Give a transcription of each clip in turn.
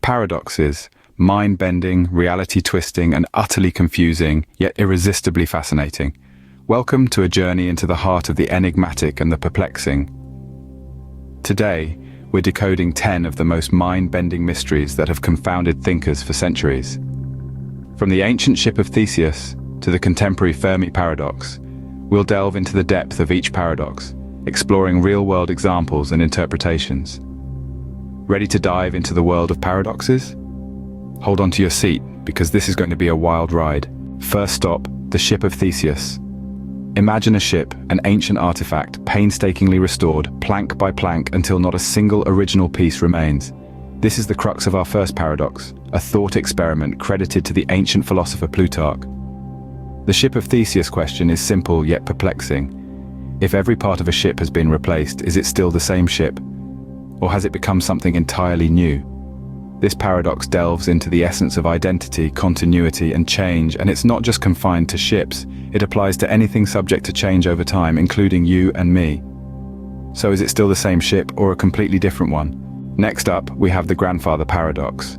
Paradoxes, mind-bending, reality-twisting, and utterly confusing, yet irresistibly fascinating. Welcome to a journey into the heart of the enigmatic and the perplexing. Today, we're decoding 10 of the most mind-bending mysteries that have confounded thinkers for centuries. From the ancient Ship of Theseus to the contemporary Fermi Paradox, we'll delve into the depth of each paradox, exploring real-world examples and interpretations. Ready to dive into the world of paradoxes? Hold on to your seat, because this is going to be a wild ride. First stop, the Ship of Theseus. Imagine a ship, an ancient artifact, painstakingly restored, plank by plank, until not a single original piece remains. This is the crux of our first paradox, a thought experiment credited to the ancient philosopher Plutarch. The Ship of Theseus question is simple yet perplexing. If every part of a ship has been replaced, is it still the same ship? Or has it become something entirely new? This paradox delves into the essence of identity, continuity, and change, and it's not just confined to ships. It applies to anything subject to change over time, including you and me. So is it still the same ship, or a completely different one? Next up, we have the Grandfather Paradox.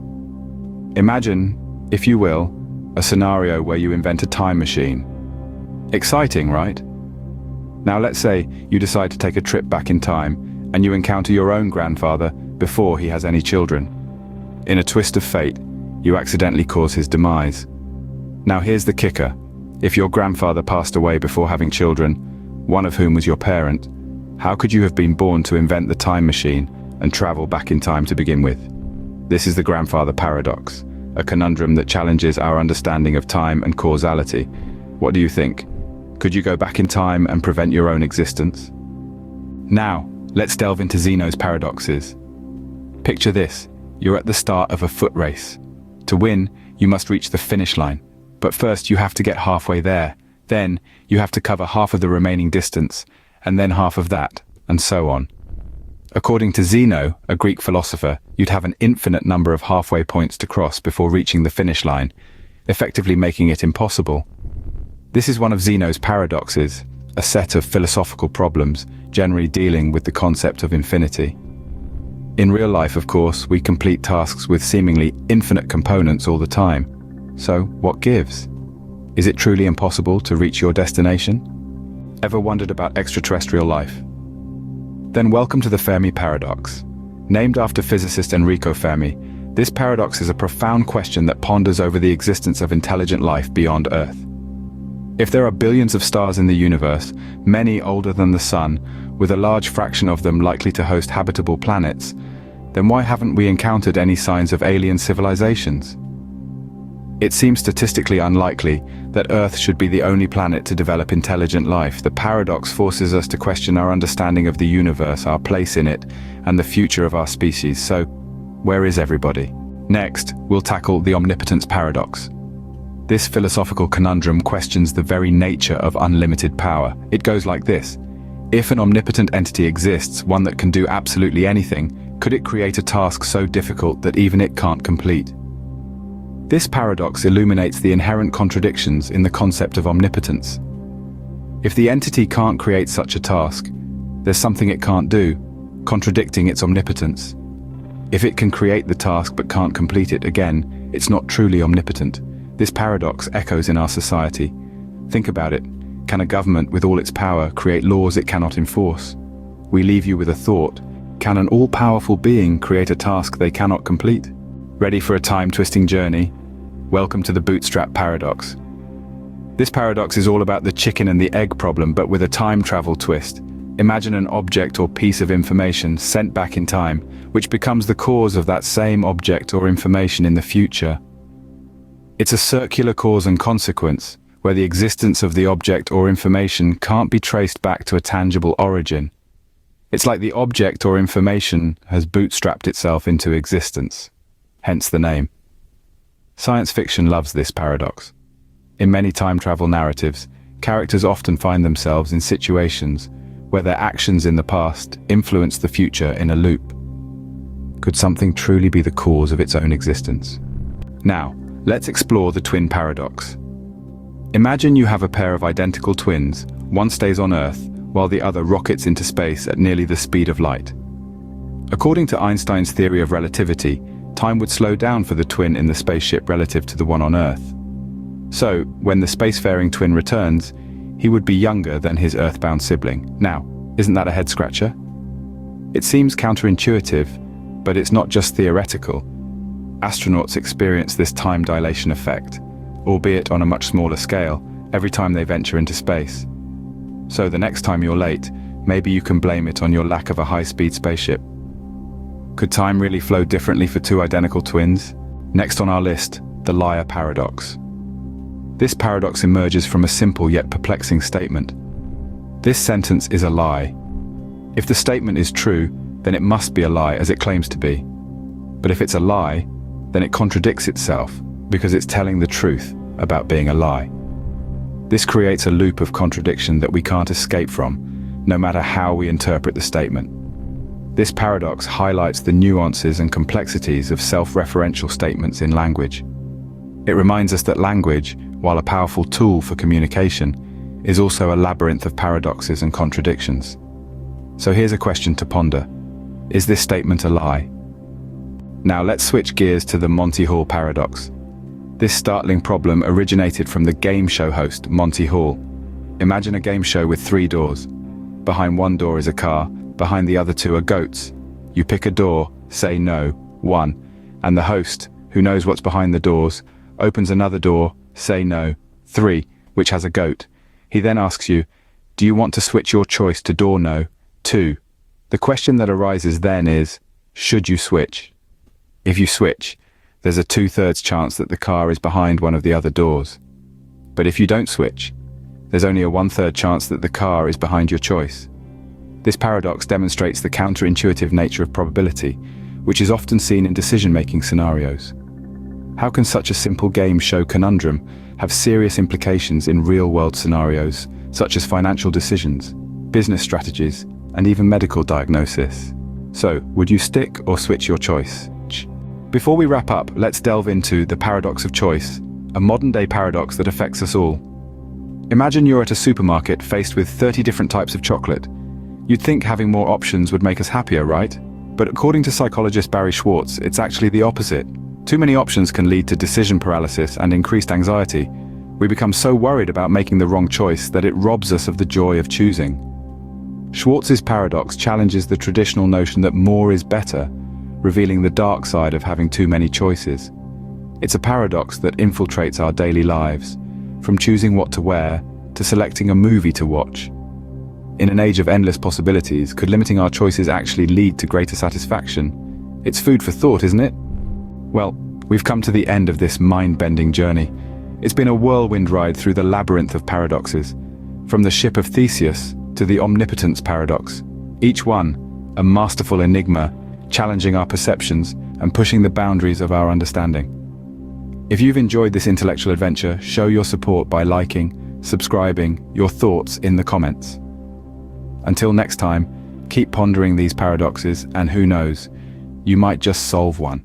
Imagine, if you will, a scenario where you invent a time machine. Exciting, right? Now let's say you decide to take a trip back in time, and you encounter your own grandfather before he has any children. In a twist of fate, you accidentally cause his demise. Now here's the kicker. If your grandfather passed away before having children, one of whom was your parent, how could you have been born to invent the time machine and travel back in time to begin with? This is the Grandfather Paradox, a conundrum that challenges our understanding of time and causality. What do you think? Could you go back in time and prevent your own existence? Now, let's delve into Zenos paradoxes. Picture this. You're at the start of a foot race. To win, you must reach the finish line. But first you have to get halfway there. Then you have to cover half of the remaining distance, and then half of that, and so on. According to Zeno, a Greek philosopher, you'd have an infinite number of halfway points to cross before reaching the finish line, effectively making it impossible. This is one of Zeno's paradoxes, a set of philosophical problems, generally dealing with the concept of infinity. In real life, of course, we complete tasks with seemingly infinite components all the time. So, what gives? Is it truly impossible to reach your destination? Ever wondered about extraterrestrial life? Then welcome to the Fermi Paradox. Named after physicist Enrico Fermi, this paradox is a profound question that ponders over the existence of intelligent life beyond Earth. If there are billions of stars in the universe, many older than the Sun, with a large fraction of them likely to host habitable planets, then why haven't we encountered any signs of alien civilizations? It seems statistically unlikely that Earth should be the only planet to develop intelligent life. The paradox forces us to question our understanding of the universe, our place in it, and the future of our species. So, where is everybody? Next, we'll tackle the Omnipotence Paradox. This philosophical conundrum questions the very nature of unlimited power. It goes like this. If an omnipotent entity exists, one that can do absolutely anything, could it create a task so difficult that even it can't complete? This paradox illuminates the inherent contradictions in the concept of omnipotence. If the entity can't create such a task, there's something it can't do, contradicting its omnipotence. If it can create the task but can't complete it, again, it's not truly omnipotent. This paradox echoes in our society. Think about it. Can a government with all its power create laws it cannot enforce? We leave you with a thought. Can an all-powerful being create a task they cannot complete? Ready for a time-twisting journey? Welcome to the Bootstrap Paradox. This paradox is all about the chicken and the egg problem, but with a time travel twist. Imagine an object or piece of information sent back in time, which becomes the cause of that same object or information in the future. It's a circular cause and consequence, where the existence of the object or information can't be traced back to a tangible origin. It's like the object or information has bootstrapped itself into existence, hence the name. Science fiction loves this paradox. In many time travel narratives, characters often find themselves in situations where their actions in the past influence the future in a loop. Could something truly be the cause of its own existence? Now, let's explore the twin paradox. Imagine you have a pair of identical twins. One stays on Earth, while the other rockets into space at nearly the speed of light. According to Einstein's theory of relativity, time would slow down for the twin in the spaceship relative to the one on Earth. So, when the spacefaring twin returns, he would be younger than his Earthbound sibling. Now, isn't that a head-scratcher? It seems counterintuitive, but it's not just theoretical. Astronauts experience this time dilation effect, albeit on a much smaller scale, every time they venture into space. So the next time you're late, maybe you can blame it on your lack of a high-speed spaceship. Could time really flow differently for two identical twins? Next on our list, the liar paradox. This paradox emerges from a simple yet perplexing statement. This sentence is a lie. If the statement is true, then it must be a lie as it claims to be. But if it's a lie, then it contradicts itself because it's telling the truth about being a lie. This creates a loop of contradiction that we can't escape from, no matter how we interpret the statement. This paradox highlights the nuances and complexities of self-referential statements in language. It reminds us that language, while a powerful tool for communication, is also a labyrinth of paradoxes and contradictions. So here's a question to ponder. Is this statement a lie? Now let's switch gears to the Monty Hall Paradox. This startling problem originated from the game show host, Monty Hall. Imagine a game show with 3 doors. Behind one door is a car, behind the other 2 are goats. You pick a door, say no, 1, and the host, who knows what's behind the doors, opens another door, say no, 3, which has a goat. He then asks you, do you want to switch your choice to door no, 2? The question that arises then is, should you switch? If you switch, there's a 2/3 chance that the car is behind one of the other doors. But if you don't switch, there's only a 1/3 chance that the car is behind your choice. This paradox demonstrates the counterintuitive nature of probability, which is often seen in decision-making scenarios. How can such a simple game show conundrum have serious implications in real-world scenarios, such as financial decisions, business strategies, and even medical diagnosis? So, would you stick or switch your choice? Before we wrap up, let's delve into the paradox of choice, a modern-day paradox that affects us all. Imagine you're at a supermarket faced with 30 different types of chocolate. You'd think having more options would make us happier, right? But according to psychologist Barry Schwartz, it's actually the opposite. Too many options can lead to decision paralysis and increased anxiety. We become so worried about making the wrong choice that it robs us of the joy of choosing. Schwartz's paradox challenges the traditional notion that more is better, revealing the dark side of having too many choices. It's a paradox that infiltrates our daily lives, from choosing what to wear to selecting a movie to watch. In an age of endless possibilities, could limiting our choices actually lead to greater satisfaction? It's food for thought, isn't it? Well, we've come to the end of this mind-bending journey. It's been a whirlwind ride through the labyrinth of paradoxes, from the Ship of Theseus to the Omnipotence Paradox. Each one, a masterful enigma, challenging our perceptions and pushing the boundaries of our understanding. If you've enjoyed this intellectual adventure, show your support by liking, subscribing, your thoughts in the comments. Until next time, keep pondering these paradoxes, and who knows, you might just solve one.